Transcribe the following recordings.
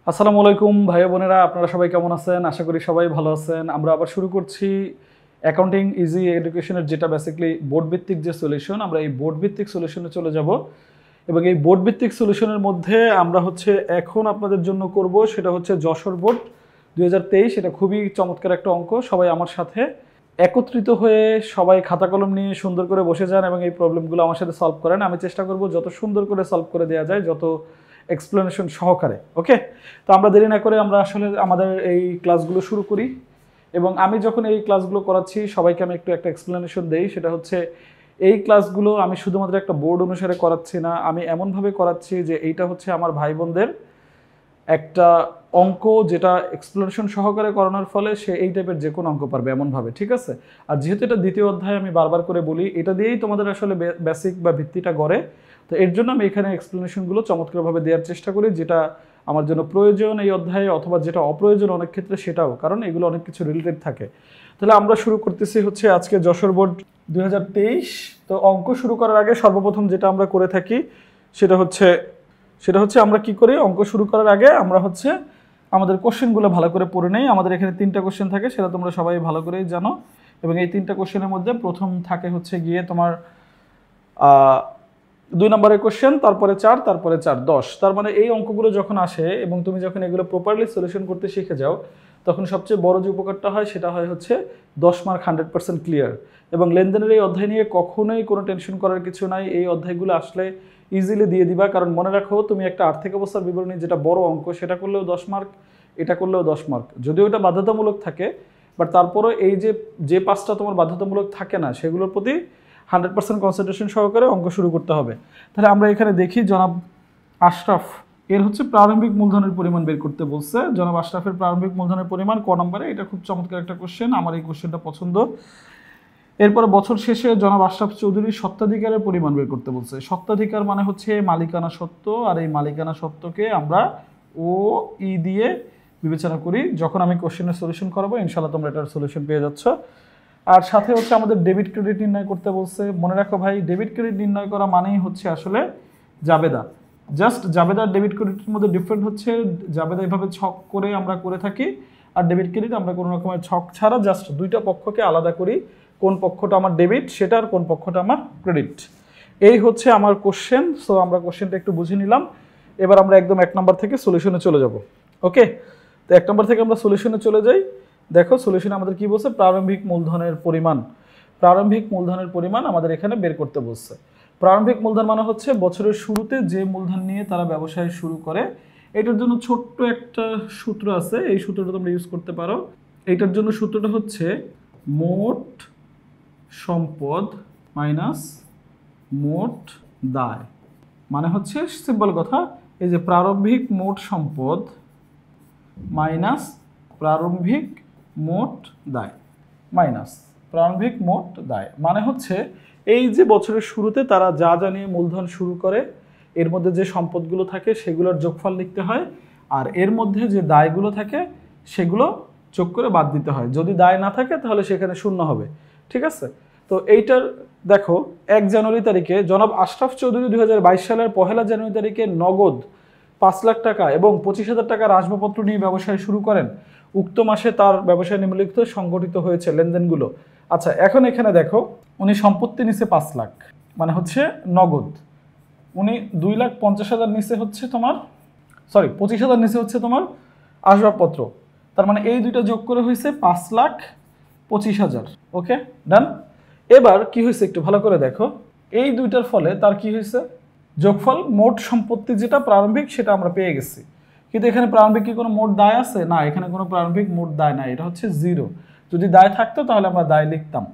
আসসালামু আলাইকুম ভাই বোনেরা, আপনারা সবাই কেমন আছেন? আশা করি সবাই ভালো আছেন। আমরা আবার শুরু করছি অ্যাকাউন্টিং ইজি এডুকেশনের, যেটা বেসিক্যালি বোর্ড ভিত্তিক যে সলিউশন। আমরা এই বোর্ড ভিত্তিক সলিউশনে চলে যাব এবং এই বোর্ড ভিত্তিক সলিউশনের মধ্যে আমরা এখন আপনাদের জন্য করব সেটা হচ্ছে যশোর বোর্ড 2023। এটা খুবই চমৎকার একটা অঙ্ক। সবাই আমার সাথে একত্রিত হয়ে সবাই খাতা কলম নিয়ে সুন্দর করে বসে যান এবং এই প্রবলেমগুলো আমার সাথে সলভ করেন। আমি চেষ্টা করব যত সুন্দর করে সলভ করে দেওয়া যায়, যত এক্সপ্লেনেশন সহকারে। ওকে, তো আমরা দেরি না করে আমরা আসলে আমাদের এই ক্লাসগুলো শুরু করি। এবং আমি যখন এই ক্লাসগুলো করাচ্ছি সবাইকে আমি একটা এক্সপ্লেনেশন দেই, সেটা হচ্ছে এই ক্লাসগুলো আমি শুধুমাত্র একটা বোর্ড অনুসারে করাচ্ছি না, আমি এমনভাবে করাচ্ছি যে এইটা হচ্ছে আমার ভাই বোনদের একটা অঙ্ক, যেটা এক্সপ্লেনেশন সহকারে করানোর ফলে সে এই টাইপের যে কোনো অঙ্ক পারবে এমনভাবে। ঠিক আছে? আর যেহেতু এটা দ্বিতীয় অধ্যায়, আমি বারবার করে বলি এটা দিয়েই তোমাদের আসলে বেসিক বা ভিত্তিটা গড়ে। তো এর জন্য আমি এখানে এক্সপ্লেনেশনগুলো চমৎকারভাবে দেওয়ার চেষ্টা করি, যেটা আমার জন্য প্রয়োজন এই অধ্যায়ে, অথবা যেটা অপ্রয়োজন অনেক ক্ষেত্রে সেটাও, কারণ এগুলো অনেক কিছু রিলেটেড থাকে। তাহলে আমরা শুরু করতেছি হচ্ছে আজকে যশোর বোর্ড 2023। তো অঙ্ক শুরু করার আগে সর্বপ্রথম যেটা আমরা করে থাকি সেটা হচ্ছে আমরা কি করি, অঙ্ক শুরু করার আগে আমরা আমাদের কোশ্চেনগুলো ভালো করে পড়ে নেই। আমাদের এখানে 3টা কোশ্চেন থাকে, সেটা তোমরা সবাই ভালো করেই জানো। এবং এই 3টা কোশ্চেনের মধ্যে প্রথম থাকে গিয়ে তোমার 2 নম্বরের কোশ্চেন, তারপরে 4, তারপরে 4, 10। তার মানে এই অঙ্কগুলো যখন আসে এবং তুমি যখন এগুলো প্রপারলি সলিউশন করতে শিখে যাও, তখন সবচেয়ে বড় যে উপকারটা হয় সেটা হয় 10 মার্ক 100% ক্লিয়ার। এবং লেনদেনের এই অধ্যায় নিয়ে কখনোই কোনো টেনশন করার কিছু নাই। এই অধ্যায়গুলো আসলে ইজিলি দিয়ে দিবা, কারণ মনে রাখো তুমি একটা আর্থিক অবস্থার বিবরণী, যেটা বড় অঙ্ক, সেটা করলেও 10 মার্ক, এটা করলেও 10 মার্ক। যদিও এটা বাধ্যতামূলক থাকে, বাট তারপরও এই যে 5টা তোমার বাধ্যতামূলক থাকে না, সেগুলোর প্রতি 100% কনসেন্ট্রেশন সহকারে অঙ্ক শুরু করতে হবে। তাহলে আমরা এখানে দেখি জনাব আশরাফ এর প্রারম্ভিক মূলধনের পরিমাণ বের করতে বলছে। জনাব আশরাফের প্রারম্ভিক মূলধনের পরিমাণ ক নম্বরে? এটা খুব চমৎকার একটা কোশ্চেন, আমার এই কোশ্চেনটা পছন্দ। এরপরে বছর শেষে জনাব আশরাফ চৌধুরীর স্বত্বাধিকারের পরিমাণ বের করতে বলছে। স্বত্বাধিকার মানে হচ্ছে মালিকানা সত্ত্ব, আর এই মালিকানা সত্ত্বকে আমরা ও ই দিয়ে বিবেচনা করি। যখন আমি কোশ্চেনের সলিউশন করাবো ইনশাআল্লাহ তোমরা এটার সলিউশন পেয়ে যাচ্ছ। আর সাথে আমাদের ডেবিট ক্রেডিট নির্ণয় করতে বলছে। মনে রাখো ভাই, ডেবিট ক্রেডিট নির্ণয় করা মানেই আসলে জাবেদা। জাস্ট জাবেদা আর ডেবিট ক্রেডিটের মধ্যে ডিফারেন্ট হচ্ছে, জাবেদা এইভাবে ছক করে আমরা করে থাকি, আর ডেবিট ক্রেডিট আমরা কোনো রকমের ছক ছাড়া জাস্ট দুইটা পক্ষকে আলাদা করি, কোন পক্ষটা আমার ডেবিট সেটা আর কোন পক্ষটা আমার ক্রেডিট। এই আমার কোশ্চেন। সো আমরা কোশ্চেনটা একটু বুঝে নিলাম। এবার আমরা একদম 1 নম্বর থেকে সলিউশনে চলে যাব। ওকে, তো 1 নম্বর থেকে আমরা সলিউশনে চলে যাই। দেখো সলিউশনে আমাদের কি বলছে, প্রারম্ভিক মূলধনের পরিমাণ। প্রারম্ভিক মূলধনের পরিমাণ আমাদের এখানে বের করতে বলছে। প্রারম্ভিক মূলধন মানে হচ্ছে বছরের শুরুতে যে মূলধন নিয়ে তারা ব্যবসায় শুরু করে। এটার জন্য ছোট্ট একটা সূত্র আছে, এই সূত্রটা তোমরা ইউজ করতে পারো। এইটার জন্য সূত্রটা হচ্ছে মোট সম্পদ মাইনাস মোট দায়। মানে সিম্পল কথা, এই যে প্রারম্ভিক মোট সম্পদ মাইনাস প্রারম্ভিক মোট দায়, মাইনাস প্রারম্ভিক মোট দায়। মানে এই যে বছরের শুরুতে তারা যা যা নিয়ে মূলধন শুরু করে, এর মধ্যে যে সম্পদগুলো থাকে সেগুলোর যোগফল লিখতে হয়, আর এর মধ্যে যে দায়গুলো থাকে সেগুলো যোগ করে বাদ দিতে হয়। যদি দায় না থাকে তাহলে সেখানে শূন্য হবে। ঠিক আছে? তো এইটার দেখো 1 জানুয়ারি তারিখে জনাব আশরাফ চৌধুরী 2022 সালের 1 জানুয়ারি তারিখে নগদ 5 লাখ টাকা এবং 25,000 টাকার আসবাবপত্র নিয়ে ব্যবসায় শুরু করেন। উক্ত মাসে তার ব্যবসায় নিম্নলিখিত সংগঠিত হয়েছে লেনদেনগুলো। আচ্ছা, এখন এখানে দেখো উনি সম্পত্তি নিছে 5 লাখ, মানে নগদ। উনি 2,50,000 নিচে তোমার 25,000 নিচে তোমার আসবাবপত্র। তার মানে এই দুইটা যোগ করে হয়েছে 5,25,000। ওকে, ডান। এবার কি হয়েছে একটু ভালো করে দেখো, এই দুইটার ফলে তার কি হয়েছে, যোগফল মোট সম্পত্তি যেটা প্রারম্ভিক সেটা আমরা পেয়ে গেছি। কিন্তু এখানে প্রারম্ভিক কি কোনো মোট দায় আছে? না, এখানে কোনো প্রারম্ভিক মোট দায় নাই, এটা 0। যদি দায় থাকতো তাহলে আমরা দায় লিখতাম।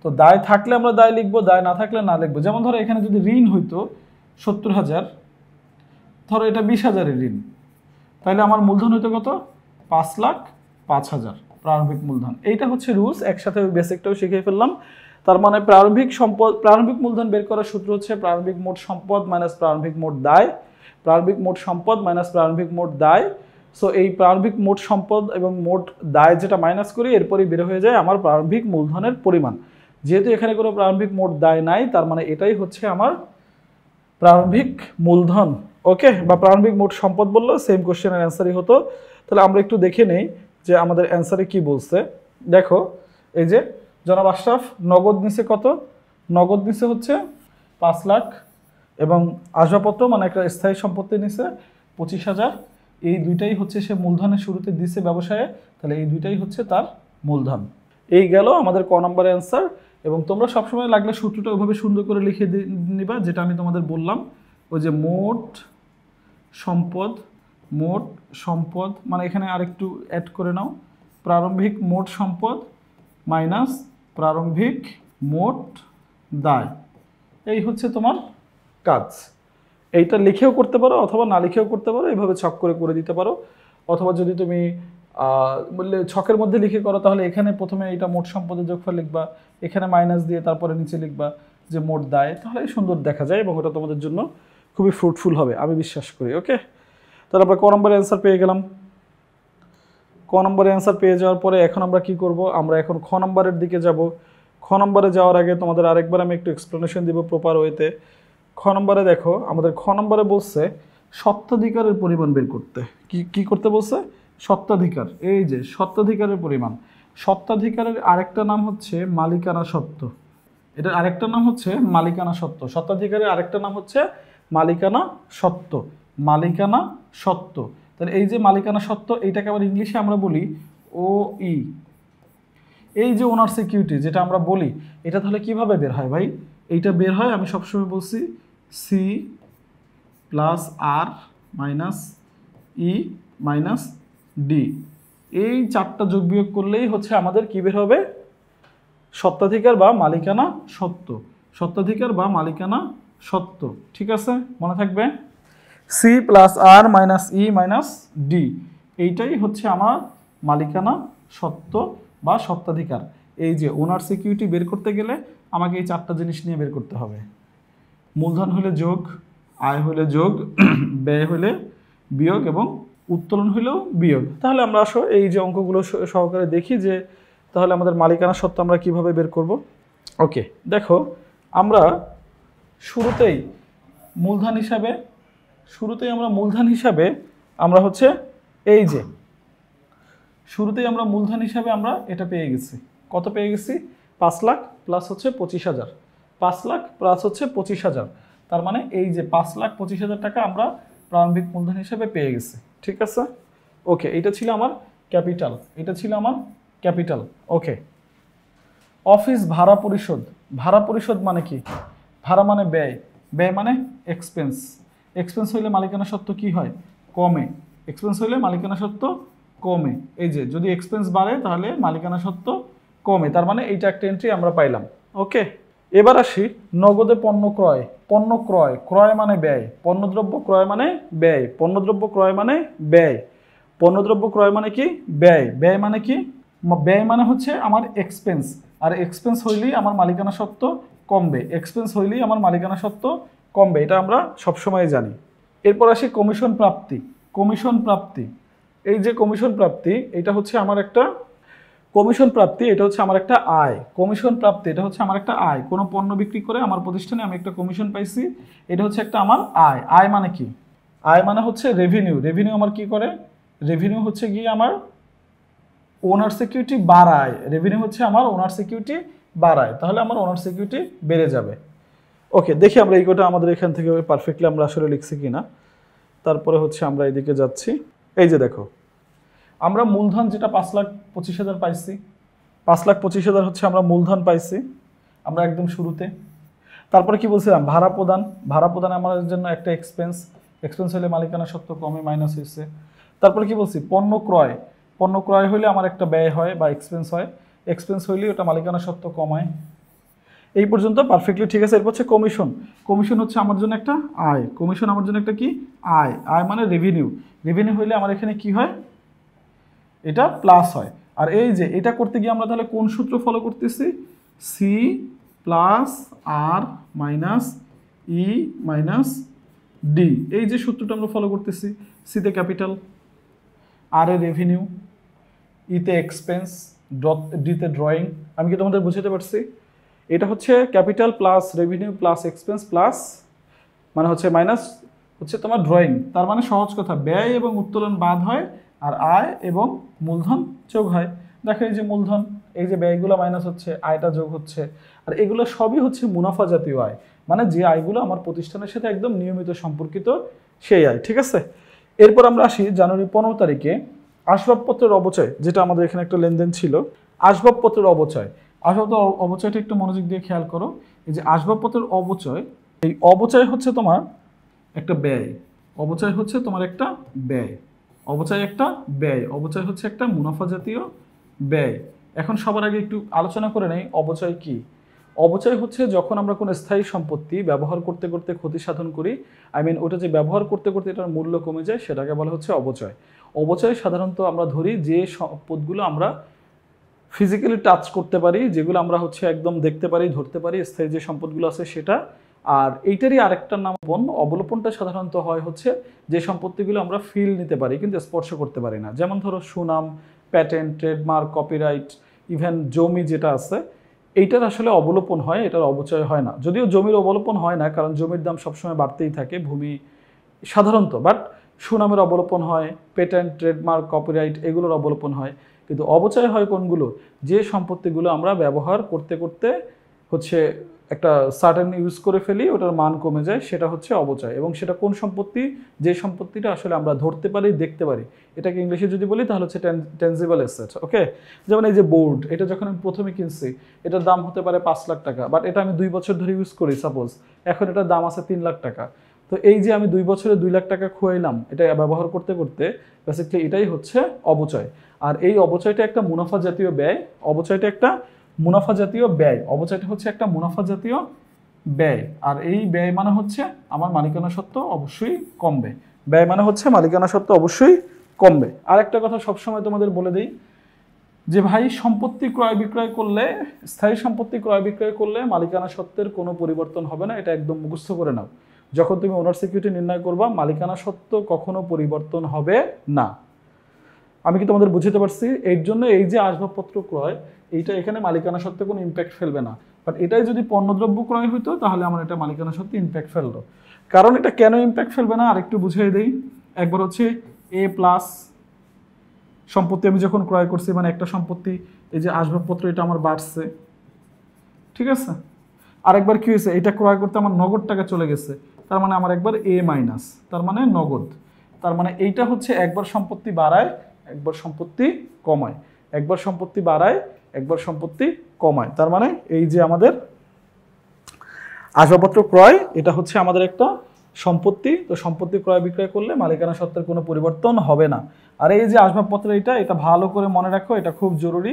তো দায় থাকলে আমরা দায় লিখবো, দায় না থাকলে না লিখবো। যেমন ধরো এখানে যদি ঋণ হইতো 70,000, ধরো এটা 20,000-এর ঋণ, তাহলে আমার মূলধন হইতো কত? 5,05,000 প্রারম্ভিক মূলধন। এইটা রুলস। একসাথে বেসিকটাও শিখিয়ে ফেললাম। তার মানে প্রারম্ভিক মূলধন বের করার সূত্র হচ্ছে প্রারম্ভিক মোট সম্পদ মাইনাস প্রারম্ভিক মোট দায়। প্রারম্ভিক মোট সম্পদ মাইনাস প্রারম্ভিক মোট দায়। সো এই প্রারম্ভিক মোট সম্পদ এবং মোট দায় যেটা মাইনাস করি, এরপরই বের হয়ে যায় আমার প্রারম্ভিক মূলধনের পরিমাণ। যেহেতু এখানে কোনো প্রারম্ভিক মোট দায় নাই, তার মানে এটাই আমার প্রারম্ভিক মূলধন। ওকে, বা প্রারম্ভিক মোট সম্পদ বললো, সেম কোশ্চেনের অ্যান্সারই হতো। তাহলে আমরা একটু দেখে নেই যে আমাদের অ্যান্সারে কি বলছে। দেখো এই যে জনাব আশরাফ নগদ নিচে কত, নগদ নিচে হচ্ছে 5 লাখ, এবং আসবাবপত্র মানে একটা স্থায়ী সম্পত্তি নিচে 25,000। এই দুইটাই হচ্ছে সে মূলধনের শুরুতে দিছে ব্যবসায়ে, তাহলে এই দুইটাই হচ্ছে তার মূলধন। এই গেল আমাদের ক নম্বরের অ্যান্সার। এবং তোমরা সবসময় লাগলে সূত্রটা ওইভাবে সুন্দর করে লিখে নিবা, যেটা আমি তোমাদের বললাম, ওই যে মোট সম্পদ, মোট সম্পদ মানে এখানে আরেকটু অ্যাড করে নাও, প্রারম্ভিক মোট সম্পদ মাইনাস প্রারম্ভিক মোট দায়। এই হচ্ছে তোমার কাজ। এইটা লিখেও করতে পারো অথবা না লিখেও করতে পারো, এইভাবে ছক করে করে দিতে পারো। অথবা যদি তুমি বললে ছকের মধ্যে লিখে করো, তাহলে এখানে প্রথমে এটা মোট সম্পদের যোগফল লিখবা, এখানে মাইনাস দিয়ে তারপরে নিচে লিখবা যে মোট দায়, তাহলে সুন্দর দেখা যায় এবং ওটা তোমাদের জন্য খুবই ফ্রুটফুল হবে আমি বিশ্বাস করি। ওকে, তাহলে আমরা ক নম্বরের অ্যান্সার পেয়ে গেলাম। ক নম্বরের অ্যান্সার পেয়ে যাওয়ার পরে এখন আমরা কি করব, আমরা এখন খ নম্বরের দিকে যাব। খ নম্বরে যাওয়ার আগে তোমাদের আরেকবার আমি একটু এক্সপ্লেনেশন দিব প্রপার ওয়েতে। খ নম্বরে দেখো, আমাদের খ নম্বরে বলছে স্বত্বাধিকারের পরিমাণ বের করতে। কি করতে বলছে? স্বত্বাধিকার। এই যে স্বত্বাধিকারের পরিমাণ, স্বত্বাধিকারের আরেকটা নাম হচ্ছে মালিকানা সত্ত্ব। এটার আরেকটা নাম হচ্ছে মালিকানা সত্ত্ব। স্বত্বাধিকারের আরেকটা নাম হচ্ছে মালিকানা সত্ত্ব। মালিকানা সত্ত্ব। তাহলে এই যে মালিকানা সত্ত্ব, এইটাকে আবার ইংলিশে আমরা বলি ওই। এই যে ওনার সিকিউরিটি যেটা আমরা বলি, এটা তাহলে কিভাবে বের হয় ভাই? এইটা বের হয়, আমি সবসময় বলছি, সি প্লাস আর মাইনাস ই মাইনাস ডি। এই চারটা যোগ বিয়োগ করলেই হচ্ছে আমাদের কি বের হবে? স্বত্বাধিকার বা মালিকানা সত্ত্ব। স্বত্বাধিকার বা মালিকানা সত্ত্ব, ঠিক আছে, মনে থাকবে। সি প্লাস আর মাইনাস ই মাইনাস ডি, এইটাই হচ্ছে আমার মালিকানা সত্ত্ব বা স্বত্বাধিকার। এই যে ওনার সিকিউরিটি বের করতে গেলে আমাকে এই চারটা জিনিস নিয়ে বের করতে হবে। মূলধন হলে যোগ, আয় হলে যোগ, ব্যয় হলে বিয়োগ এবং উত্তোলন হলেও বিয়োগ। তাহলে আমরা আসো এই যে অঙ্কগুলো সহকারে দেখি যে তাহলে আমাদের মালিকানা সত্ত্ব আমরা কিভাবে বের করব। ওকে, দেখো আমরা শুরুতেই মূলধন হিসাবে আমরা হচ্ছে এই যে শুরুতেই আমরা মূলধন হিসাবে আমরা এটা পেয়ে গেছি। কত পেয়ে গেছি? 5 লাখ প্লাস হচ্ছে 25,000। 5 লাখ প্লাস হচ্ছে 25,000, তার মানে এই যে 5,25,000 টাকা আমরা প্রারম্ভিক মূলধন হিসাবে পেয়ে গেছি, ঠিক আছে। ওকে, এটা ছিল আমার ক্যাপিটাল, এটা ছিল আমার ক্যাপিটাল। ওকে, অফিস ভাড়া পরিশোধ। ভাড়া পরিশোধ মানে কি? ভাড়া মানে ব্যয়, ব্যয় মানে এক্সপেন্স। এক্সপেন্স হইলে মালিকানা সত্ত্ব কি হয়? কমে। এক্সপেন্স হইলে মালিকানা সত্ত্ব কমে। এই যে যদি এক্সপেন্স বাড়ে তাহলে মালিকানা সত্ত্ব কমে, তার মানে এইটা একটা এন্ট্রি আমরা পাইলাম। ওকে, এবার আসি নগদে পণ্য ক্রয়। পণ্য ক্রয়, ক্রয় মানে ব্যয়, পণ্যদ্রব্য ক্রয় মানে ব্যয়, পণ্যদ্রব্য ক্রয় মানে ব্যয়, পণ্যদ্রব্য ক্রয় মানে কি? ব্যয়। ব্যয় মানে কি? ব্যয় মানে হচ্ছে আমার এক্সপেন্স, আর এক্সপেন্স হইলেই আমার মালিকানা সত্ত্ব কমবে। এক্সপেন্স হইলেই আমার মালিকানা সত্ত্ব কমবে, এটা আমরা সবসময় জানি। এরপর আসি কমিশন প্রাপ্তি। কমিশন প্রাপ্তি, এই যে কমিশন প্রাপ্তি, এটা হচ্ছে আমার একটা কমিশন প্রাপ্তি, এটা হচ্ছে আমার একটা আয়। কমিশন প্রাপ্তি, এটা হচ্ছে আমার একটা আয়। কোনো পণ্য বিক্রি করে আমার প্রতিষ্ঠানে আমি একটা কমিশন পাইছি, এটা হচ্ছে একটা আমার আয়। আয় মানে কি? আয় মানে হচ্ছে রেভিনিউ। রেভিনিউ আমার কি করে? রেভিনিউ হচ্ছে গিয়ে আমার ওনার সিকিউরিটি বাড়ায়। রেভিনিউ হচ্ছে আমার ওনার সিকিউরিটি বাড়ায়, তাহলে আমার ওনার সিকিউরিটি বেড়ে যাবে। ওকে, দেখি আমরা এই কোটা আমাদের এখান থেকে পারফেক্টলি আমরা আসলে লিখছি কিনা। তারপরে হচ্ছে আমরা এদিকে যাচ্ছি। এই যে দেখো, আমরা মূলধন যেটা 5,25,000 পাইছি, 5,25,000 হচ্ছে আমরা মূলধন পাইছি আমরা একদম শুরুতে। তারপরে কি বলছিলাম? ভাড়া প্রদান। ভাড়া প্রদান আমাদের জন্য একটা এক্সপেন্স। এক্সপেন্স হলে মালিকানা সত্ত্ব কমে, মাইনাস হয়েছে। তারপরে কি বলছি? পণ্য ক্রয়। পণ্য ক্রয় হলে আমার একটা ব্যয় হয় বা এক্সপেন্স হয়। এক্সপেন্স হইলে ওটা মালিকানা সত্ত্ব কমায়। এই পর্যন্ত পারফেক্টলি ঠিক আছে। এরপর হচ্ছে কমিশন। কমিশন হচ্ছে আমার জন্য একটা আয়। কমিশন আমার জন্য একটা কি? আয়। আয় মানে রেভিনিউ। রেভিনিউ হইলে আমার এখানে কি হয়? এটা প্লাস হয়। আর এই যে এটা করতে গিয়ে আমরা তাহলে কোন সূত্র ফলো করতেছি? সি প্লাস আর মাইনাস ই মাইনাস ডি, এই যে সূত্রটা আমরা ফলো করতেছি। সিতে ক্যাপিটাল, আর এ রেভিনিউ, ইতে এক্সপেন্স, ডিতে ড্রয়িং। আমি কি তোমাদের বুঝাতে পারছি? এটা হচ্ছে capital plus revenue plus expense plus মানে হচ্ছে মাইনাস হচ্ছে তোমার ড্রয়িং। তার মানে সহজ কথা, ব্যয় এবং উত্তোলন বাদ হয় আর আয় এবং মূলধন যোগ হয়। দেখো এই যে মূলধন, এই যে ব্যয়গুলো মাইনাস হচ্ছে, আয়টা যোগ হচ্ছে, আর এগুলো সবই হচ্ছে মুনাফা জাতীয় আয়, মানে যে আয়গুলো আমার প্রতিষ্ঠানের সাথে একদম নিয়মিত সম্পর্কিত সেই আয়। ঠিক আছে, এরপর আমরা আসি জানুয়ারি 15 তারিখে আসবাবপত্রের অবচয়, যেটা আমাদের এখানে একটা লেনদেন ছিল। আসবাবপত্রের অবচয়, আসবাবপত্রের অবচয়টা একটু মনোযোগ দিয়ে খেয়াল করো। এই যে আসবাবপত্রের অবচয়, এই অবচয় হচ্ছে তোমার একটা ব্যয়, অবচয় হচ্ছে তোমার একটা ব্যয়, অবচয় একটা ব্যয়, অবচয় হচ্ছে একটা মুনাফা জাতীয় ব্যয়। এখন সবার আগে একটু আলোচনা করে নেই অবচয় কি। অবচয় হচ্ছে যখন আমরা কোনো স্থায়ী সম্পত্তি ব্যবহার করতে করতে ক্ষতি সাধন করি, ওটা যে ব্যবহার করতে করতে এটার মূল্য কমে যায়, সেটাকে বলা হচ্ছে অবচয়। অবচয় সাধারণত আমরা ধরি যে সম্পদগুলো আমরা ফিজিক্যালি টাচ করতে পারি, যেগুলো আমরা হচ্ছে একদম দেখতে পারি, ধরতে পারি, স্থায়ী যে সম্পদগুলো আছে সেটা। আর এইটারই আরেকটার নাম অবলোপনটা সাধারণত হয় হচ্ছে যে সম্পত্তিগুলো আমরা ফিল নিতে পারি কিন্তু স্পর্শ করতে পারি না। যেমন ধরো সুনাম, প্যাটেন্ট, ট্রেডমার্ক, কপিরাইট, ইভেন জমি যেটা আছে, এইটার আসলে অবলোপন হয়, এটার অবচয় হয় না। যদিও জমির অবলোপন হয় না, কারণ জমির দাম সবসময় বাড়তেই থাকে ভূমি সাধারণত, বাট সুনামের অবলোপন হয়, পেটেন্ট, ট্রেডমার্ক, কপিরাইট এগুলোর অবলোপন হয়। কিন্তু অবচয় হয় কোনগুলো, যে সম্পত্তিগুলো আমরা ব্যবহার করতে করতে হচ্ছে একটা সার্টেন ইউজ করে ফেলি, ওটার মান কমে যায়, সেটা হচ্ছে অবচয়। এবং সেটা কোন সম্পত্তি, যে সম্পত্তিটা আসলে আমরা ধরতে পারি, দেখতে পারি। এটাকে ইংলিশে যদি বলি তাহলে হচ্ছে টেনজিবল অ্যাসেট। ওকে, যেমন এই যে বোর্ড, এটা যখন আমি প্রথমে কিনছি এটার দাম হতে পারে 5 লাখ টাকা, বাট এটা আমি 2 বছর ধরে ইউজ করি সাপোজ, এখন এটার দাম আছে 3 লাখ টাকা। তো এই যে আমি 2 বছরে 2 লাখ টাকা খুয়াইলাম এটা ব্যবহার করতে করতে, বেসিক্যালি এটাই হচ্ছে অবচয়। আর এই অবচয়টা একটা মুনাফা জাতীয় ব্যয়, অবচয়টা একটা মুনাফা জাতীয় ব্যয়, অবচয়টা হচ্ছে একটা মুনাফা জাতীয় ব্যয়। আর এই ব্যয় মানে হচ্ছে আমার মালিকানা সত্ত্ব অবশ্যই কমবে, ব্যয় মানে হচ্ছে মালিকানা সত্ত্ব অবশ্যই কমবে। আর একটা কথা সবসময় তোমাদের বলে দিই যে ভাই, সম্পত্তি ক্রয় বিক্রয় করলে, স্থায়ী সম্পত্তি ক্রয় বিক্রয় করলে মালিকানা সত্ত্বের কোনো পরিবর্তন হবে না, এটা একদম মুখস্থ করে নাও। যখন তুমি ওনার সিকিউরিটি নির্ণয় করবা, মালিকানা সত্ত্ব কখনো পরিবর্তন হবে না। আমি কি তোমাদের বুঝতে পারছি? এর জন্য এই যে আসবাবপত্র ক্রয়, এইটা এখানে মালিকানা সত্ত্বে কোনো ইম্প্যাক্ট ফেলবে না। বাট এটাই যদি পণ্যদ্রব্য ক্রয় হইতো তাহলে আমার এটা মালিকানা সত্ত্বে ইম্প্যাক্ট ফেললো। কারণ এটা কেন ইম্প্যাক্ট ফেলবে না আরেকটু বুঝিয়ে দেই। একবার হচ্ছে এ প্লাস সম্পত্তি আমি যখন ক্রয় করছি, মানে একটা সম্পত্তি, এই যে আসবাবপত্র এটা আমার বাড়ছে, ঠিক আছে। আরেকবার কি হয়েছে, এটা ক্রয় করতে আমার নগদ টাকা চলে গেছে, তার মানে আমার একবার এ মাইনাস, তার মানে নগদ। তার মানে এইটা হচ্ছে একবার সম্পত্তি বাড়ায়, একবার সম্পত্তি কমায়, একবার সম্পত্তি বাড়ায়, একবার সম্পত্তি কমায়। তার মানে এই যে আমাদের আসবাবপত্র ক্রয়, এটা হচ্ছে আমাদের একটা সম্পত্তি। তো সম্পত্তি ক্রয় বিক্রয় করলে মালিকানা সত্ত্বের কোনো পরিবর্তন হবে না। আর এই যে আসবাবপত্র, এটা ভালো করে মনে রাখো, এটা খুব জরুরি।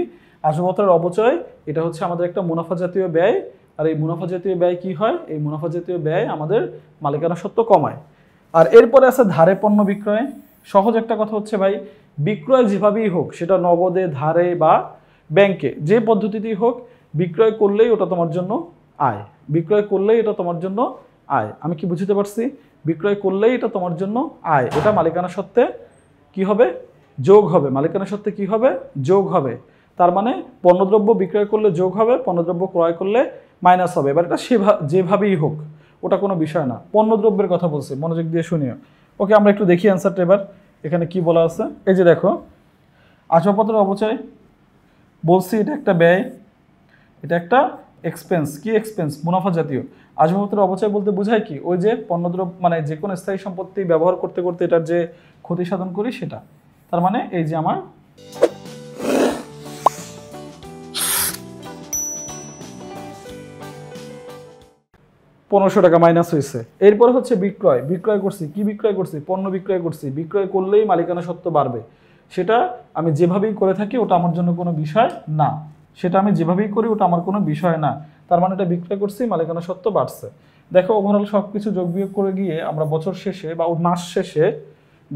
আসবাবপত্রের অবচয়, এটা হচ্ছে আমাদের একটা মুনাফা জাতীয় ব্যয়। আর এই মুনাফা জাতীয় ব্যয় কি হয়, এই মুনাফা জাতীয় ব্যয় আমাদের মালিকানা সত্ত্ব কমায়। আর এরপরে আছে ধারে পণ্য বিক্রয়। সহজ একটা কথা হচ্ছে ভাই, বিক্রয় যেভাবেই হোক, সেটা নগদে, ধারে বা ব্যাংকে, যে পদ্ধতিতেই হোক, বিক্রয় করলেই ওটা তোমার জন্য আয়, বিক্রয় করলেই এটা তোমার জন্য আয়। আমি কি বুঝতে পারছি? বিক্রয় করলেই এটা তোমার জন্য আয়, এটা মালিকানা সত্ত্বে কি হবে, যোগ হবে। মালিকানা সত্ত্বে কি হবে, যোগ হবে। তার মানে পণ্যদ্রব্য বিক্রয় করলে যোগ হবে, পণ্যদ্রব্য ক্রয় করলে মাইনাস হবে। এবার এটা যেভাবেই হোক, ওটা কোনো বিষয় না। পণ্যদ্রব্যের কথা বলছি, মনোযোগ দিয়ে শুনিও। ওকে, আমরা একটু দেখি অ্যান্সারটা এবার এখানে কি বলা আছে। এই যে দেখো, আসবাবপত্রের অবচয় বলছি, এটা একটা ব্যয়, এটা একটা এক্সপেন্স। কি এক্সপেন্স? মুনাফা জাতীয়। আসবাবপত্রের অবচয় বলতে বোঝায় কি, ওই যে পণ্যদ্রব্য, মানে যে কোনো স্থায়ী সম্পত্তি ব্যবহার করতে করতে এটার যে ক্ষতি সাধন করি সেটা। তার মানে এই যে আমার $1500 মাইনাস হয়েছে। এরপর হচ্ছে বিক্রয়, বিক্রয় করছি, কি বিক্রয় করছি, পণ্য বিক্রয় করছি। বিক্রয় করলেই মালিকানা সত্ত্ব বাড়বে, সেটা আমি যেভাবেই করে থাকি ওটা আমার জন্য কোনো বিষয় না, সেটা আমি যেভাবেই করি ওটা আমার কোনো বিষয় না। তার মানে এটা বিক্রয় করছি, মালিকানা সত্ত্ব বাড়ছে। দেখো ওভারঅল সব কিছু যোগ বিয়োগ করে গিয়ে আমরা বছর শেষে বা মাস শেষে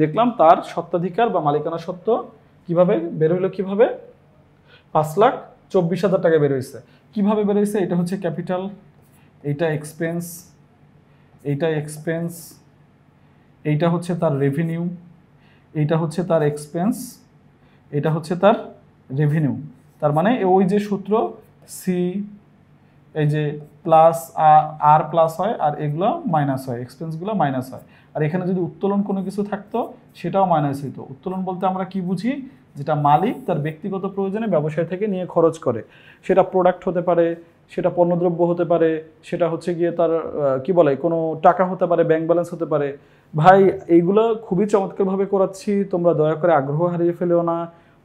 দেখলাম তার স্বত্বাধিকার বা মালিকানা সত্ত্ব কিভাবে বের হইলো, কিভাবে 5,24,000 টাকা বের হয়েছে। কিভাবে বের হয়েছে, এটা হচ্ছে ক্যাপিটাল, এইটা এক্সপেন্স, এইটা এক্সপেন্স, এইটা হচ্ছে তার রেভিনিউ, এইটা হচ্ছে তার এক্সপেন্স, এটা হচ্ছে তার রেভিনিউ। তার মানে ওই যে সূত্র, সি এই যে প্লাস আর প্লাস হয় আর এগুলো মাইনাস হয়, এক্সপেন্সগুলো মাইনাস হয়। আর এখানে যদি উত্তোলন কোনো কিছু থাকতো সেটাও মাইনাস হইতো। উত্তোলন বলতে আমরা কি বুঝি, যেটা মালিক তার ব্যক্তিগত প্রয়োজনে ব্যবসায় থেকে নিয়ে খরচ করে, সেটা প্রোডাক্ট হতে পারে, সেটা পণ্যদ্রব্য হতে পারে, সেটা হচ্ছে গিয়ে তার কি বলে কোনো টাকা হতে পারে, ব্যাংক ব্যালেন্স হতে পারে। ভাই এইগুলো খুবই চমৎকারভাবে করাচ্ছি, তোমরা দয়া করে আগ্রহ হারিয়ে ফেলেও না,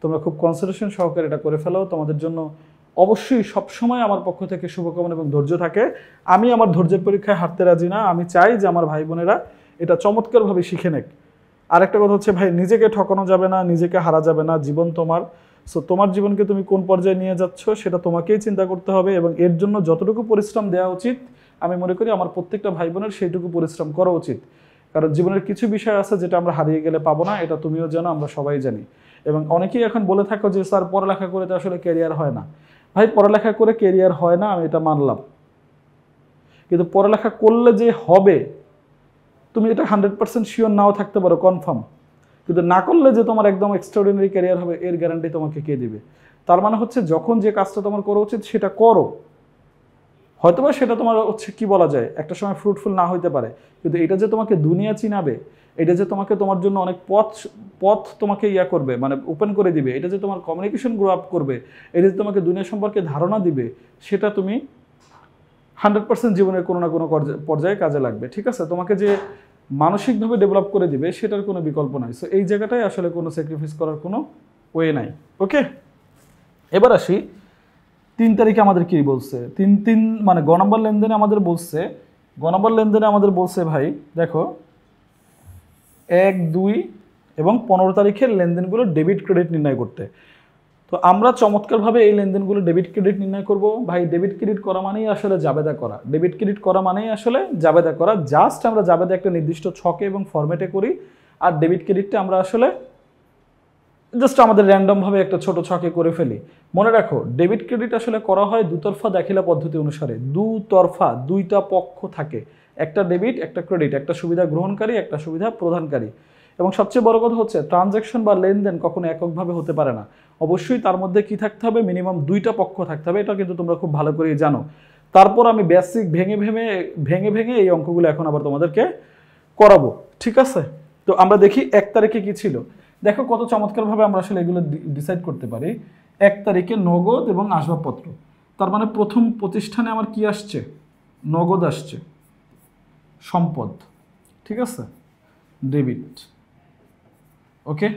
তোমরা খুব কনসেন্ট্রেশন সহকারে এটা করে ফেলো। তোমাদের জন্য অবশ্যই সবসময় আমার পক্ষ থেকে শুভকামনা এবং ধৈর্য থাকে। আমি আমার ধৈর্যের পরীক্ষায় হারতে রাজি না, আমি চাই যে আমার ভাই বোনেরা এটা চমৎকারভাবে শিখে নেক। আরেকটা কথা হচ্ছে ভাই, নিজেকে ঠকানো যাবে না, নিজেকে হারা যাবে না, জীবন তোমার। সো তোমার জীবনকে তুমি কোন পর্যায়ে নিয়ে যাচ্ছ সেটা তোমাকেই চিন্তা করতে হবে, এবং এর জন্য যতটুকু পরিশ্রম দেওয়া উচিত আমি মনে করি আমার প্রত্যেকটা ভাই বোনের সেইটুকু পরিশ্রম করা উচিত। কারণ জীবনের কিছু বিষয় আছে যেটা আমরা হারিয়ে গেলে পাবো না, এটা তুমিও জানো, আমরা সবাই জানি। এবং অনেকেই এখন বলে থাকো যে স্যার পড়ালেখা করে তো আসলে ক্যারিয়ার হয় না। ভাই পড়ালেখা করে ক্যারিয়ার হয় না, আমি এটা মানলাম, কিন্তু পড়ালেখা করলে যে হবে তুমি এটা 100% শিওর নাও থাকতে পারো, কনফার্ম। কিন্তু না করলে যে তোমার একদম এক্সট্রাঅর্ডিনারি ক্যারিয়ার হবে এর গ্যারান্টি তোমাকে কে দিবে? তার মানে হচ্ছে যখন যে কাজটা তোমার করা উচিত সেটা করো। হয়তোবা সেটা তোমার হচ্ছে কি বলা যায় একটা সময় ফ্রুটফুল না হইতে পারে, কিন্তু এটা যে তোমাকে দুনিয়া চিনাবে, এটা যে তোমাকে তোমার জন্য অনেক পথ পথ তোমাকে ইয়া করবে, মানে ওপেন করে দিবে, এটা যে তোমার কমিউনিকেশন গ্রো আপ করবে, এটা যে তোমাকে দুনিয়া সম্পর্কে ধারণা দিবে, সেটা তুমি 100% জীবনের কোনো না কোনো পর্যায়ে কাজে লাগবে। ঠিক আছে, তোমাকে যে মানসিকভাবে ডেভেলপ করে দিবে সেটার কোনো বিকল্প নাই। সো এই জায়গাটায় আসলে কোনো স্যাক্রিফাইস করার কোনো ওয়ে নাই। ওকে, এবার আসি 3 তারিখে আমাদের কি বলছে। 3 মানে গ নম্বর লেনদেনে আমাদের বলছে, ভাই দেখো 1, 2 এবং 15 তারিখের লেনদেনগুলো ডেবিট ক্রেডিট নির্ণয় করতে। তো আমরা চমৎকারভাবে এই লেনদেনগুলো ডেবিট ক্রেডিট নির্ণয় করব। ভাই ডেবিট ক্রেডিট করা মানেই আসলে জাবেদা করা, জাস্ট আমরা জাবেদা একটা নির্দিষ্ট ছকে এবং ফরম্যাটে করি, আর ডেবিট ক্রেডিটটা আমরা আসলে জাস্ট আমাদের র্যান্ডমভাবে একটা ছোট ছকে করে ফেলি। মনে রাখো ডেবিট ক্রেডিট আসলে করা হয় দুতরফা দাখিলা পদ্ধতি অনুসারে, দুতরফা, দুইটা পক্ষ থাকে, একটা ডেবিট একটা ক্রেডিট, একটা সুবিধা গ্রহণকারী একটা সুবিধা প্রদানকারী। এবং সবচেয়ে বড় কথা হচ্ছে ট্রানজ্যাকশন বা লেনদেন কখনো এককভাবে হতে পারে না, অবশ্যই তার মধ্যে কি থাকতে হবে, মিনিমাম দুইটা পক্ষ থাকতে হবে, এটা কিন্তু তোমরা খুব ভালো করেই জানো। তারপর আমি বেসিক ভেঙে ভেঙে এই অঙ্কগুলো এখন আবার তোমাদেরকে করাবো। ঠিক আছে, তো আমরা দেখি 1 তারিখে কি ছিল। দেখো কত চমৎকারভাবে আমরা আসলে এগুলো ডিসাইড করতে পারি। 1 তারিখে নগদ এবং আসবাবপত্র, তার মানে প্রথম প্রতিষ্ঠানে আমার কি আসছে, নগদ আসছে, সম্পদ। ঠিক আছে, ডেবিট। ওকে,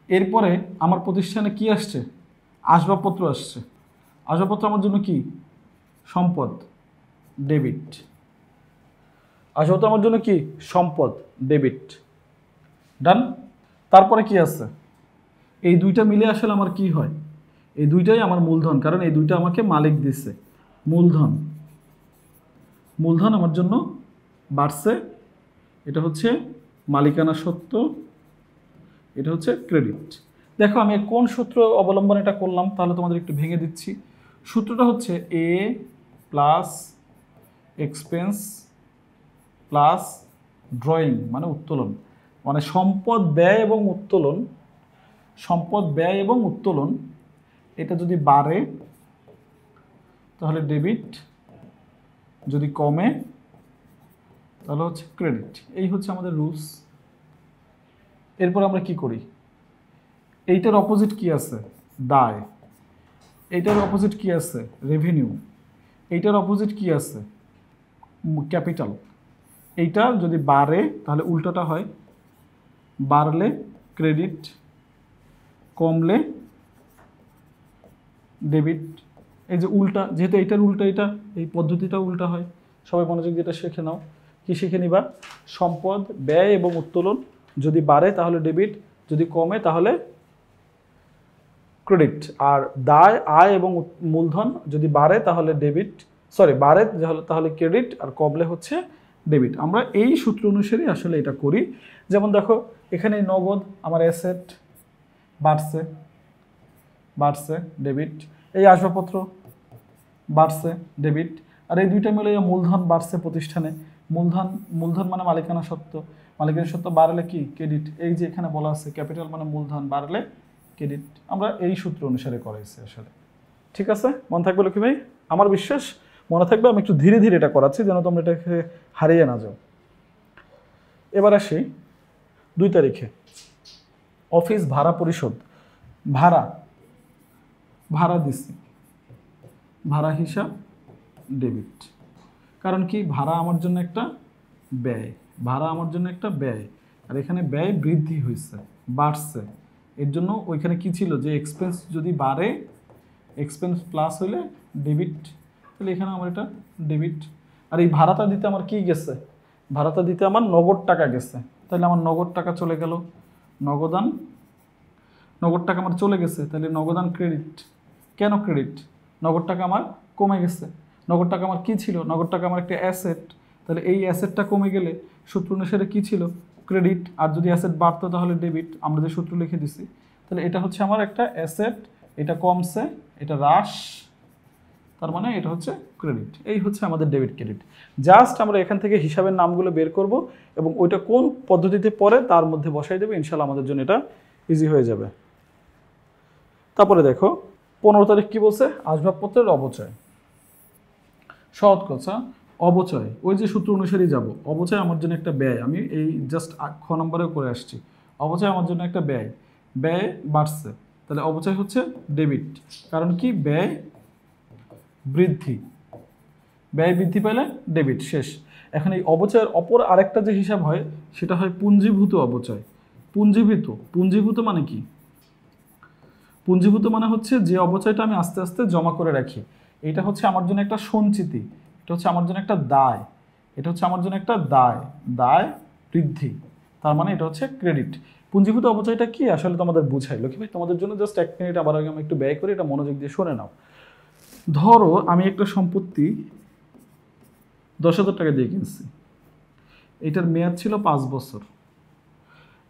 এরপরে আমার প্রতিষ্ঠানে কি আসছে, আসবাবপত্র আসছে, আসবাবপত্র আমার জন্য কি, সম্পদ, ডেবিট। আসবাবপত্র আমার জন্য কি, সম্পদ, ডেবিট। ডান। তারপরে কি আছে, এই দুইটা মিলে আসলে আমার কি হয়, এই দুইটাই আমার মূলধন, কারণ এই দুইটা আমাকে মালিক দিচ্ছে। মূলধন আমার জন্য বাড়ছে, এটা হচ্ছে মালিকানা সত্ত্ব, এটা হচ্ছে ক্রেডিট। দেখো আমি কোন সূত্র অবলম্বন এটা করলাম, তাহলে তোমাদের একটু ভেঙে দিচ্ছি। সূত্রটা হচ্ছে এ প্লাস এক্সপেন্স প্লাস ড্রয়িং মানে উত্তোলন, মানে সম্পদ ব্যয় এবং উত্তোলন এটা যদি বাড়ে তাহলে ডেবিট, যদি কমে তাহলে হচ্ছে ক্রেডিট। এই হচ্ছে আমাদের রুলস। এরপর আমরা কি করি, এইটার অপোজিট কি আছে, দায়। এইটার অপোজিট কি আছে, রেভিনিউ। এইটার অপোজিট কি আছে, ক্যাপিটাল। এইটা যদি বাড়ে তাহলে উল্টোটা হয়, বাড়লে ক্রেডিট, কমলে ডেবিট। এই যে উল্টা, যেহেতু এইটার উল্টা এটা, এই পদ্ধতিটা উল্টা হয়। সবাই মনোযোগ দিয়ে এটা শিখে নাও। কি শিখে নিবা, সম্পদ ব্যয় এবং উত্তোলন যদি বাড়ে তাহলে ডেবিট, যদি কমে তাহলে ক্রেডিট। আর দায়, আয় এবং মূলধন যদি বাড়ে তাহলে ডেবিট, বাড়ে তাহলে ক্রেডিট, আর কমলে হচ্ছে ডেবিট। আমরা এই সূত্র অনুসারে আসলে এটা করি। যেমন দেখো এখানে নগদ আমার অ্যাসেট বাড়ছে ডেবিট, এই আসবাবপত্র বাড়ছে ডেবিট, আর এই দুইটা মিলে মূলধন বাড়ছে প্রতিষ্ঠানে। মূলধন মানে মালিকানা সত্ত্ব বাড়লে কি, ক্রেডিট। এই যে এখানে বলা আছে ক্যাপিটাল মানে মূলধন বাড়লে ক্রেডিট। আমরা এই সূত্র অনুসারে করাইছি আসলে। ঠিক আছে, মন থাকবে লক্ষ্মী ভাই। আমার বিশ্বাস মনে থাকবে আমি একটু ধীরে ধীরে এটা করাচ্ছি যেন তোমরা এটাকে হারিয়ে না যাও। এবার আসি 2 তারিখে অফিস ভাড়া পরিশোধ, ভাড়া দিচ্ছি, ভাড়া হিসাব ডেবিট। কারণ কি ভাড়া আমার জন্য একটা ব্যয়, ভাড়া আমার জন্য একটা ব্যয়, আর এখানে ব্যয় বৃদ্ধি হয়েছে, বাড়ছে। এর জন্য ওইখানে কি ছিল যে এক্সপেন্স যদি বাড়ে, এক্সপেন্স প্লাস হইলে ডেবিট, তাহলে এখানে আমার এটা ডেবিট। আর এই ভাড়াটা দিতে আমার কি গেছে, ভাড়াটা দিতে আমার নগদ টাকা গেছে, তাহলে আমার নগদ টাকা চলে গেল, নগদ টাকা আমার চলে গেছে, তাহলে নগদান ক্রেডিট। কেন ক্রেডিট? নগদ টাকা আমার কমে গেছে। নগদ টাকা আমার কি ছিল? নগদ টাকা আমার একটা অ্যাসেট, তাহলে এই অ্যাসেটটা কমে গেলে সূত্র অনুসারে কি ছিল? ক্রেডিট। আর যদি অ্যাসেট বাড়তো তাহলে ডেবিট, আমরা যে সূত্র লিখে দিছি। তাহলে এটা হচ্ছে আমার একটা অ্যাসেট, এটা কমছে, এটা হ্রাস, তার মানে এটা হচ্ছে ক্রেডিট। এই হচ্ছে আমাদের ডেবিট ক্রেডিট। জাস্ট আমরা এখান থেকে হিসাবের নামগুলো বের করব এবং ওইটা কোন পদ্ধতিতে পড়ে তার মধ্যে বসাই দেবে, ইনশাল্লাহ আমাদের জন্য এটা ইজি হয়ে যাবে। তারপরে দেখো 15 তারিখ কি বলছে? আসবাবপত্রের অবচয়। সহজ কথা, অবচয় ওই যে সূত্র অনুসারেই যাব। অবচয় আমার জন্য একটা ব্যয়, আমি এই জাস্ট খ নম্বরেও করে আসছি। অবচয় আমার জন্য একটা ব্যয়, ব্যয় বাড়ছে, তাহলে অবচয় হচ্ছে ডেবিট। কারণ কি ব্যয় বৃদ্ধি, ব্যয় বৃদ্ধি পেলে ডেবিট, শেষ। এখন এই অবচয়ের অপর আরেকটা যে হিসাব হয় সেটা হয় পুঞ্জীভূত অবচয়। পুঞ্জীভূত মানে কি? পুঞ্জীভূত মানে হচ্ছে যে অবচয়টা আমি আস্তে আস্তে জমা করে রাখি। এটা হচ্ছে আমার জন্য একটা সঞ্চিতি, এটা হচ্ছে আমার জন্য একটা দায়, এটা হচ্ছে আমার জন্য একটা দায় বৃদ্ধি, তার মানে এটা হচ্ছে ক্রেডিট। পুঞ্জীভূত অবচয়টা কি আসলে তোমাদের বুঝাই লক্ষ্মী ভাই, তোমাদের জন্য জাস্ট 1 মিনিট আবার আগে আমি একটু ব্যয় করি, এটা মনোযোগ দিয়ে শুনে নাও। ধরো আমি একটা সম্পত্তি 10,000 টাকা দিয়ে কিনছি, এটার মেয়াদ ছিল 5 বছর,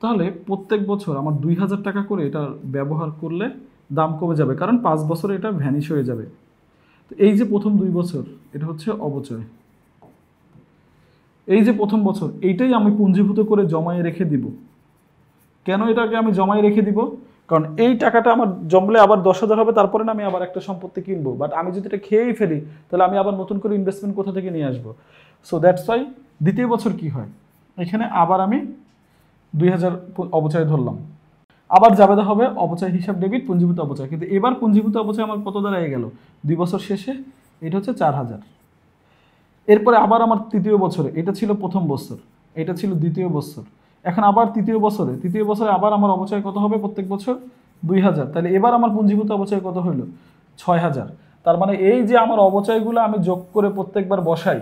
তাহলে প্রত্যেক বছর আমার 2,000 টাকা করে এটা ব্যবহার করলে দাম কমে যাবে, কারণ 5 বছরে এটা ভ্যানিশ হয়ে যাবে। তো এই যে প্রথম 2 বছর এটা হচ্ছে অবচয়, এই যে প্রথম বছর এইটাই আমি পুঞ্জীভূত করে জমায়ে রেখে দিব। কেন এটাকে আমি জমায়ে রেখে দিব? কারণ এই টাকাটা আমার জমলে আবার 10,000 হবে, তারপরে না আমি আবার একটা সম্পত্তি কিনবো, বাট আমি যদি এটা খেয়েই ফেলি তাহলে আমি আবার নতুন করে ইনভেস্টমেন্ট কোথা থেকে নিয়ে আসবো? সো দ্যাটস ওয়াই দ্বিতীয় বছর কি হয়, এখানে আবার আমি 2,000 অবচয় ধরলাম, আবার জাবেদা হবে অবচয় হিসাব ডেবিট, পুঞ্জীভূত অবচয়। কিন্তু এবার পুঞ্জীভূত অবচয় আমার কত দাঁড়ায় গেল? 2 বছর শেষে এটা হচ্ছে 4,000। এরপরে আবার আমার তৃতীয় বছরে, এটা ছিল প্রথম বছর, এটা ছিল দ্বিতীয় বছর, এখন আবার তৃতীয় বছরে আবার আমার অবচয় কত হবে প্রত্যেক বছর? 2,000। তাহলে এবার আমার পুঞ্জীভূত অবচয় কত হইল? 6,000। তার মানে এই যে আমার অবচয়গুলো আমি যোগ করে প্রত্যেকবার বসাই,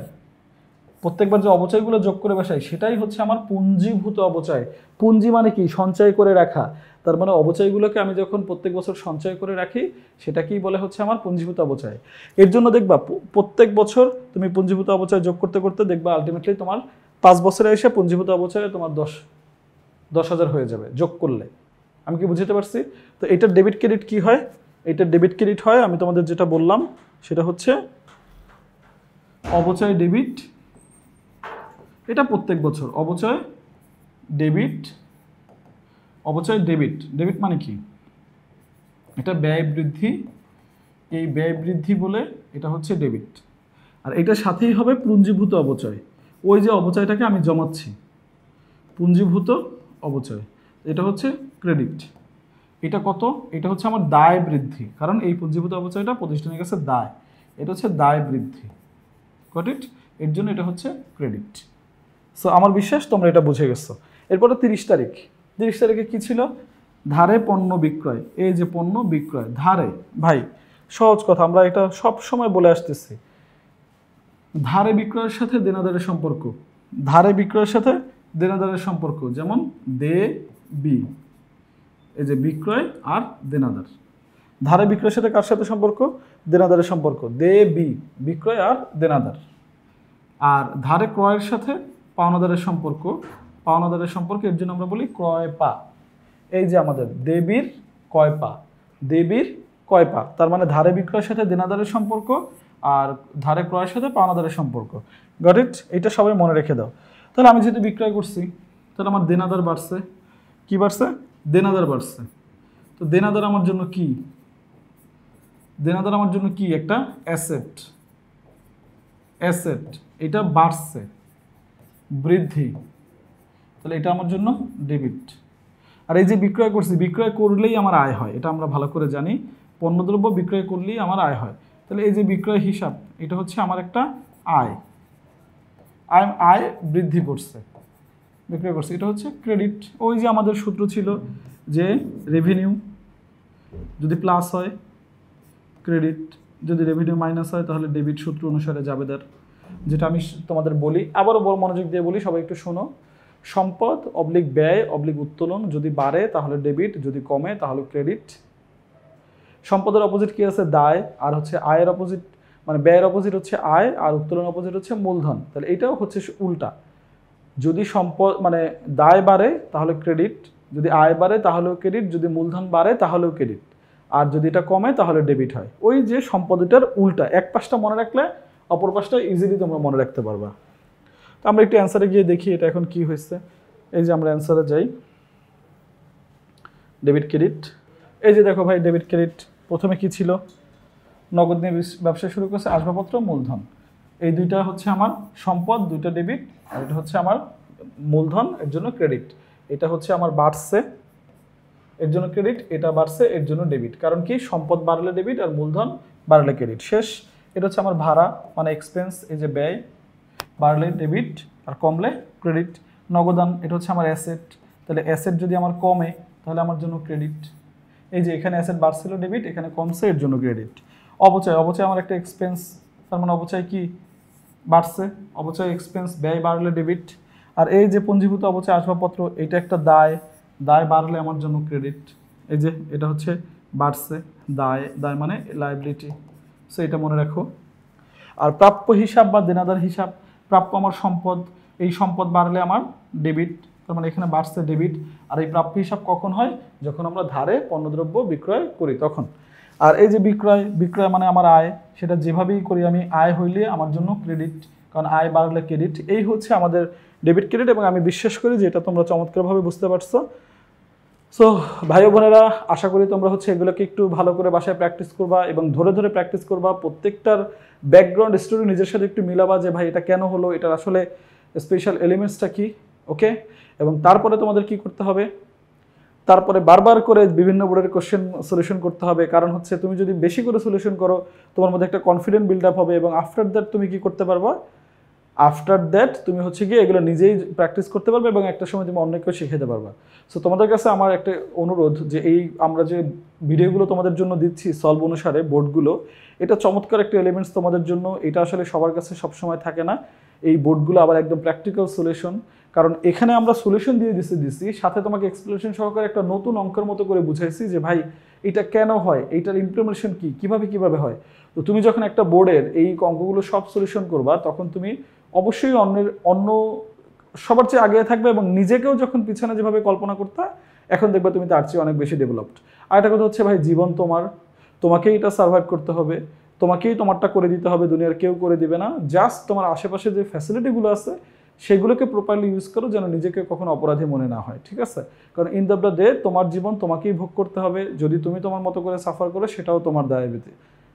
প্রত্যেকবার যে অবচয়গুলো যোগ করে বসাই সেটাই হচ্ছে আমার পুঞ্জীভূত অবচয়। পুঞ্জি মানে কি? সঞ্চয় করে রাখা। তার মানে অবচয়গুলোকে আমি যখন প্রত্যেক বছর সঞ্চয় করে রাখি সেটাকেই বলে হচ্ছে আমার পুঞ্জীভূত অবচয়। এর জন্য দেখবা প্রত্যেক বছর তুমি পুঞ্জীভূত অবচয় যোগ করতে করতে দেখবা আলটিমেটলি তোমার 5 বছরে এসে পুঞ্জীভূত অবচয়ে তোমার 10,000 হয়ে যাবে যোগ করলে। আমি কি বুঝতে পারছি? তো এটার ডেবিট ক্রেডিট কি হয়? এটার ডেবিট ক্রেডিট হয় আমি তোমাদের যেটা বললাম সেটা হচ্ছে অবচয় ডেবিট, এটা প্রত্যেক বছর অবচয় ডেবিট, ডেবিট মানে কি? এটা ব্যয় বৃদ্ধি, এই ব্যয় বৃদ্ধি বলে এটা হচ্ছে ডেবিট। আর এটার সাথেই হবে পুঞ্জীভূত অবচয়, ওই যে অবচয়টাকে আমি জমাচ্ছি, পুঞ্জীভূত অবচয়, এটা হচ্ছে ক্রেডিট। এটা কত? এটা হচ্ছে আমার দায় বৃদ্ধি, কারণ এই পুঞ্জীভূত অবচয়টা প্রতিষ্ঠানের কাছে দায়, এটা হচ্ছে দায় বৃদ্ধি, গট ইট? এর জন্য এটা হচ্ছে ক্রেডিট। সো আমার বিশ্বাস তোমরা এটা বুঝে গেছো। এরপরে 30 তারিখে কি ছিল? ধারে পণ্য বিক্রয়। এই যে পণ্য বিক্রয় ধারে, ভাই সহজ কথা, আমরা এটা সব সময় বলে আসতেছি, ধারে বিক্রয়ের সাথে দেনাদারের সম্পর্ক, ধারে বিক্রয়ের সাথে দেনাদারের সম্পর্ক, যেমন দে বি, এই যে বিক্রয় আর দেনাদার। ধারে বিক্রয়ের সাথে কার সাথে সম্পর্ক? দেনাদারের সম্পর্ক, দে বি, বিক্রয় আর দেনাদার। আর ধারে ক্রয়ের সাথে পাওনাদারের সম্পর্ক, এর জন্য আমরা বলি ক্রয় পা। এই যে আমাদের দেবীর কয় পা, তার মানে ধারে বিক্রয়ের সাথে দেনাদারের সম্পর্ক আর ধারে ক্রয়ের সাথে পাওনাদারের সম্পর্ক, গট ইট? এটা সবাই মনে রেখে দাও। তাহলে আমি যেহেতু বিক্রয় করছি তাহলে আমার দেনাদার বাড়ছে, কি বাড়ছে? দেনাদার বাড়ছে। তো দেনাদার আমার জন্য কি? একটা অ্যাসেট, অ্যাসেট, এটা বাড়ছে, বৃদ্ধি, তাহলে এটা আমার জন্য ডেবিট। আর এই যে বিক্রয় করছি, বিক্রয় করলেই আমার আয় হয়, এটা আমরা ভালো করে জানি, পণ্যদ্রব্য বিক্রয় করলেই আমার আয় হয়। তাহলে এই যে বিক্রয় হিসাব, এটা হচ্ছে আমার একটা আয়, আয় বৃদ্ধি করছে, বিক্রয় করছে, এটা হচ্ছে ক্রেডিট। ওই যে আমাদের সূত্র ছিল যে রেভিনিউ যদি প্লাস হয় ক্রেডিট, যদি রেভিনিউ মাইনাস হয় তাহলে ডেবিট, সূত্র অনুসারে জাবেদার, যেটা আমি তোমাদের বলি, আবারও মনোযোগ দিয়ে বলি, সবাই একটু শোনো। সম্পদ অবলিক ব্যয় অবলিক উত্তোলন, যদি বাড়ে তাহলে ডেবিট, যদি কমে তাহলে ক্রেডিট। সম্পদের অপোজিট কি আছে? দায়। আর হচ্ছে আয়ের অপোজিট, মানে ব্যয়ের অপোজিট হচ্ছে আয়, আর উত্তোলন অপোজিট হচ্ছে মূলধন। তাহলে এটাও হচ্ছে উল্টা, যদি সম্পদ মানে দায় বাড়ে তাহলে ক্রেডিট, যদি আয় বাড়ে তাহলেও ক্রেডিট, যদি মূলধন বাড়ে তাহলেও ক্রেডিট, আর যদি এটা কমে তাহলে ডেবিট হয়। ওই যে সম্পদটার উল্টা, এক পাশটা মনে রাখলে অপর পাশটা ইজিলি তোমরা মনে রাখতে পারবা। তো আমরা একটু অ্যান্সারে গিয়ে দেখি এটা এখন কি হয়েছে। এই যে আমরা অ্যান্সারে যাই, ডেবিট ক্রেডিট। এই যে দেখো ভাই, ডেবিট ক্রেডিট প্রথমে কি ছিল? নগদ নিয়ে ব্যবসা শুরু করছে, আসবাবপত্র, মূলধন, এই দুইটা হচ্ছে আমার সম্পদ, দুইটা ডেবিট, আর এটা হচ্ছে আমার মূলধন, এর জন্য ক্রেডিট। এটা হচ্ছে আমার বাড়ছে, এর জন্য ক্রেডিট, এটা বাড়ছে এর জন্য ডেবিট। কারণ কি? সম্পদ বাড়লে ডেবিট আর মূলধন বাড়লে ক্রেডিট। শেষ। এটা হচ্ছে আমার ভাড়া মানে এক্সপেন্স, এই যে ব্যয়, বাড়লে ডেবিট আর কমলে ক্রেডিট। নগদান, এটা হচ্ছে আমার অ্যাসেট, তাহলে অ্যাসেট যদি আমার কমে তাহলে আমার জন্য ক্রেডিট। এই যে এখানে অ্যাসেট বাড়ছিল ডেবিট, এখানে কমছে এর জন্য ক্রেডিট। অপচয়, অপচয় আমার একটা এক্সপেন্স, তার মানে অপচয় কি? বাড়ছে, অপচয় এক্সপেন্স, ব্যয় বাড়লে ডেবিট। আর এই যে পুঞ্জীভূত অপচয় আসবাবপত্র, এটা একটা দায়, দায় বাড়লে আমার জন্য ক্রেডিট। এই যে এটা হচ্ছে বাড়ছে, দায়, দায় মানে লায়াবিলিটি, সো এটা মনে রাখো। আর প্রাপ্য হিসাব বা দেনাদার হিসাব, প্রাপ্য আমার সম্পদ, এই সম্পদ বাড়লে আমার ডেবিট, তার মানে এখানে বাড়ছে ডেবিট। আর এই প্রাপ্য হিসাব কখন হয়? যখন আমরা ধারে পণ্যদ্রব্য বিক্রয় করি তখন। আর এই যে বিক্রয়, বিক্রয় মানে আমার আয়, সেটা যেভাবেই করি আমি, আয় হইলে আমার জন্য ক্রেডিট, কারণ আয় বাড়লে ক্রেডিট। এই হচ্ছে আমাদের ডেবিট ক্রেডিট, এবং আমি বিশ্বাস করি যে এটা তোমরা চমৎকারভাবে বুঝতে পারছো। সো ভাই বোনেরা, আশা করি তোমরা হচ্ছে এগুলোকে একটু ভালো করে বাসায় প্র্যাকটিস করবা এবং ধরে ধরে প্র্যাকটিস করবা। প্রত্যেকটার ব্যাকগ্রাউন্ড স্টোরি নিজের সাথে একটু মিলাবা, যে ভাই এটা কেন হলো, এটার আসলে স্পেশাল এলিমেন্টসটা কি, ওকে। এবং তারপরে তোমাদের কি করতে হবে? তারপরে বারবার করে বিভিন্ন বোর্ডের কোশ্চেন সলিউশন করতে হবে। কারণ হচ্ছে তুমি যদি বেশি করে সলিউশন করো, তোমার মধ্যে একটা কনফিডেন্ট বিল্ড আপ হবে, এবং আফটার দ্যাট তুমি কি করতে পারবা? আফটার দ্যাট তুমি হচ্ছে গিয়ে এগুলো নিজেই প্র্যাকটিস করতে পারবে, এবং একটা সময় তুমি অন্যকেও শিখাতে পারবা। সো তোমাদের কাছে আমার একটা অনুরোধ, যে এই আমরা যে ভিডিওগুলো তোমাদের জন্য দিচ্ছি সলভ অনুসারে বোর্ডগুলো, এটা চমৎকার একটা এলিমেন্টস তোমাদের জন্য। এটা আসলে সবার কাছে সবসময় থাকে না, এই বোর্ডগুলো আবার একদম প্র্যাকটিক্যাল সলিউশন। কারণ এখানে আমরা সলিউশন দিয়ে দিচ্ছি, সাথে তোমাকে এক্সপ্লেনেশন সহকারে একটা নতুন অঙ্কের মতো করে বুঝাইছি যে ভাই এটা কেন হয়, এইটার ইমপ্লিমেন্টেশন কি, কিভাবে হয়। তো তুমি যখন একটা বোর্ডের এই অঙ্কগুলো সব সলিউশন করবা, তখন তুমি অবশ্যই অন্য সবার চেয়ে আগে থাকবে, এবং নিজেকেও যখন পিছনে যেভাবে কল্পনা করতে, এখন দেখবে তুমি তার চেয়ে অনেক বেশি ডেভেলপড। আর একটা কথা হচ্ছে ভাই, জীবন তোমার, তোমাকেই এটা সার্ভাইভ করতে হবে, তোমাকেই তোমারটা করে দিতে হবে, দুনিয়ার কেউ করে দিবে না। জাস্ট তোমার আশেপাশে যে ফ্যাসিলিটিগুলো আছে সেগুলোকে প্রপারলি ইউজ করো, যেন নিজেকে কখনো অপরাধী মনে না হয়, ঠিক আছে? কারণ ইন দ্য ডে তোমার জীবন তোমাকেই ভোগ করতে হবে। যদি তুমি তোমার মতো করে সাফার করো, সেটাও তোমার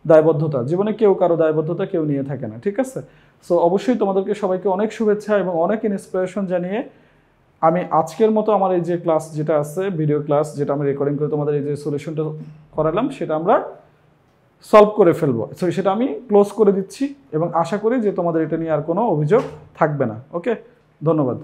দায়বদ্ধতা। জীবনে কেউ কারো দায়বদ্ধতা কেউ নিয়ে থাকে না, ঠিক আছে? সো অবশ্যই তোমাদেরকে সবাইকে অনেক শুভেচ্ছা এবং অনেক ইন্সপিরেশন জানিয়ে আমি আজকের মতো আমার এই যে ক্লাস যেটা আছে, ভিডিও ক্লাস যেটা আমি রেকর্ডিং করে তোমাদের এই যে সলিউশনটা করালাম, সেটা আমরা সলভ করে ফেলবো। সো সেটা আমি ক্লোজ করে দিচ্ছি, এবং আশা করি যে তোমাদের এটা নিয়ে আর কোনো অভিযোগ থাকবে না। ওকে, ধন্যবাদ।